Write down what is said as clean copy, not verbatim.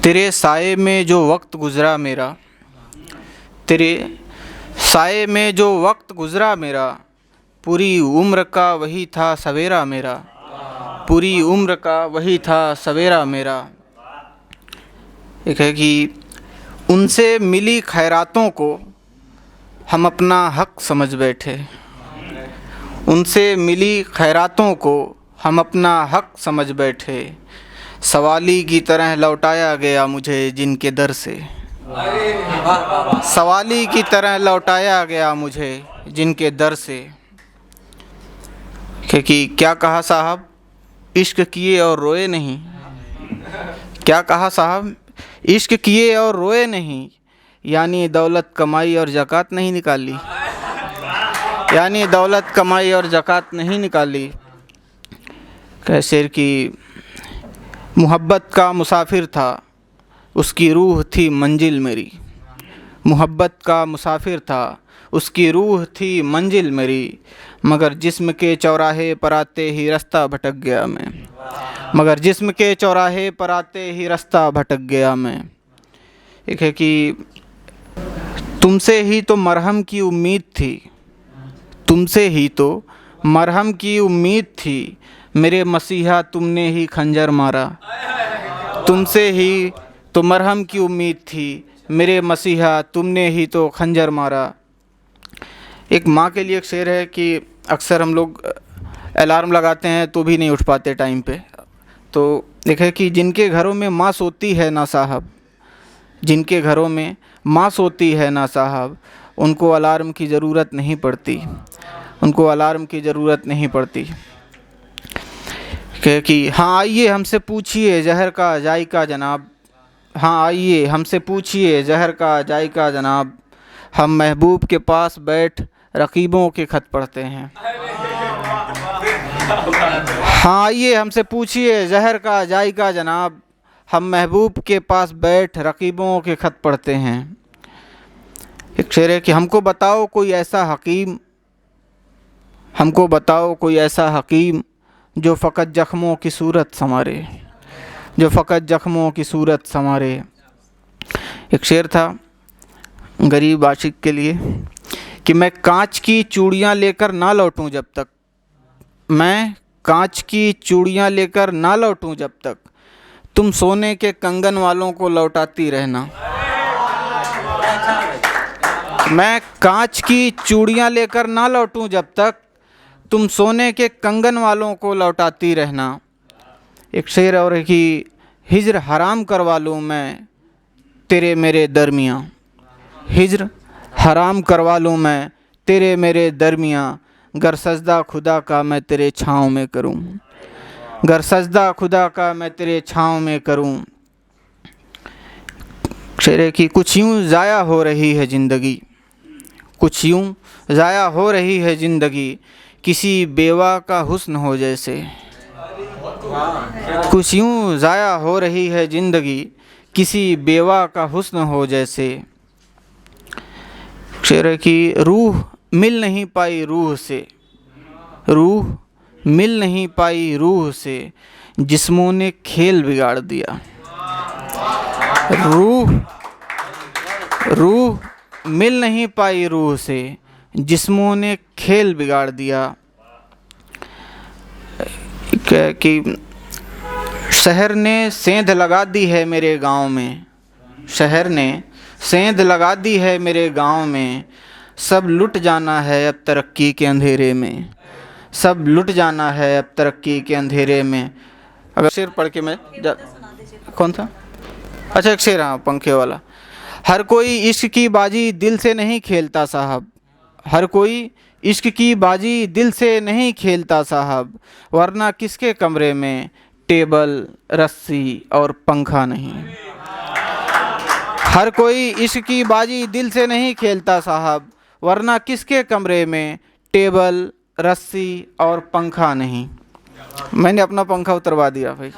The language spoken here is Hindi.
तेरे साए में जो वक्त गुज़रा मेरा, तेरे साए में जो वक्त गुज़रा मेरा, पूरी उम्र का वही था सवेरा मेरा, पूरी उम्र का वही था सवेरा मेरा। एक है कि उनसे मिली खैरातों को हम अपना हक समझ बैठे, उनसे मिली खैरातों को हम अपना हक समझ बैठे। सवाली की तरह लौटाया गया मुझे जिनके दर से, सवाली की तरह लौटाया गया मुझे जिनके दर से। कि क्या कहा साहब, इश्क किए और रोए नहीं। क्या कहा साहब, इश्क किए और रोए नहीं, यानी दौलत कमाई और ज़कात नहीं निकाली, यानी दौलत कमाई और ज़कात नहीं निकाली। कैसे कि मोहब्बत का मुसाफिर था, उसकी रूह थी मंजिल मेरी। मोहब्बत का मुसाफिर था, उसकी रूह थी मंजिल मेरी। मगर जिस्म के चौराहे पर आते ही रास्ता भटक गया मैं, मगर जिस्म के चौराहे पर आते ही रास्ता भटक गया मैं। एक है कि तुमसे ही तो मरहम की उम्मीद थी, तुमसे ही तो मरहम की उम्मीद थी, मेरे मसीहा तुमने ही खंजर मारा। तुमसे ही तो मरहम की उम्मीद थी, मेरे मसीहा तुमने ही तो खंजर मारा। एक माँ के लिए एक शेर है कि अक्सर हम लोग अलार्म लगाते हैं तो भी नहीं उठ पाते टाइम पे। तो एक है कि जिनके घरों में माँ सोती है ना साहब, जिनके घरों में माँ सोती है ना साहब, उनको अलार्म की ज़रूरत नहीं पड़ती, उनको अलार्म की ज़रूरत नहीं पड़ती। कि हाँ आइए हमसे पूछिए ज़हर का जायका जनाब, हाँ आइए हमसे पूछिए ज़हर का जायका जनाब, हम महबूब के पास बैठ रकीबों के ख़त पढ़ते हैं। हाँ आइए हमसे पूछिए ज़हर का जायका जनाब, हम महबूब के पास बैठ रकीबों के ख़त पढ़ते हैं। एक शेर है कि हमको बताओ कोई ऐसा हकीम, हमको बताओ कोई ऐसा हकीम, जो फ़कत ज़ख्मों की सूरत संवारे, जो फ़कत ज़ख्मों की सूरत संवारे। एक शेर था गरीब आशिक के लिए कि मैं कांच की चूड़ियाँ लेकर ना लौटूं जब तक, मैं कांच की चूड़ियाँ लेकर ना लौटूं जब तक, तुम सोने के कंगन वालों को लौटाती रहना। मैं कांच की चूड़ियाँ लेकर ना लौटूं जब तक, तुम सोने के कंगन वालों को लौटाती रहना। एक शेर और है कि हिज्र हराम करवा लूँ मैं तेरे मेरे दरमियाँ, हिज्र हराम करवा लूँ मैं तेरे मेरे दरमियाँ, गर सजदा खुदा का मैं तेरे छाँव में करूँ, गर सजदा खुदा का मैं तेरे छाँव में करूँ। शेर है कि कुछ यूँ ज़ाया हो रही है ज़िंदगी, कुछ यूँ ज़ाया हो रही है ज़िंदगी, किसी बेवा का हुस्न हो जैसे, कुछ यूँ ज़ाया हो रही है ज़िंदगी, किसी बेवा का हुस्न हो जैसे। शेर है कि रूह मिल नहीं पाई रूह से, रूह मिल नहीं पाई रूह से, जिस्मों ने खेल बिगाड़ दिया। रूह मिल नहीं पाई रूह से, जिस्मों ने खेल बिगाड़ दिया। कि शहर ने सेंध लगा दी है मेरे गांव में, शहर ने सेंध लगा दी है मेरे गांव में, सब लुट जाना है अब तरक्की के अंधेरे में, सब लुट जाना है अब तरक्की के अंधेरे में। अगर शेर पढ़ के मैं कौन था, अच्छा एक शेर, हाँ पंखे वाला। हर कोई इश्क की बाजी दिल से नहीं खेलता साहब, हर कोई इश्क की बाजी दिल से नहीं खेलता साहब, वरना किसके कमरे में टेबल रस्सी और पंखा नहीं। हर कोई इश्क की बाजी दिल से नहीं खेलता साहब, वरना किसके कमरे में टेबल रस्सी और पंखा नहीं। मैंने अपना पंखा उतरवा दिया भाई।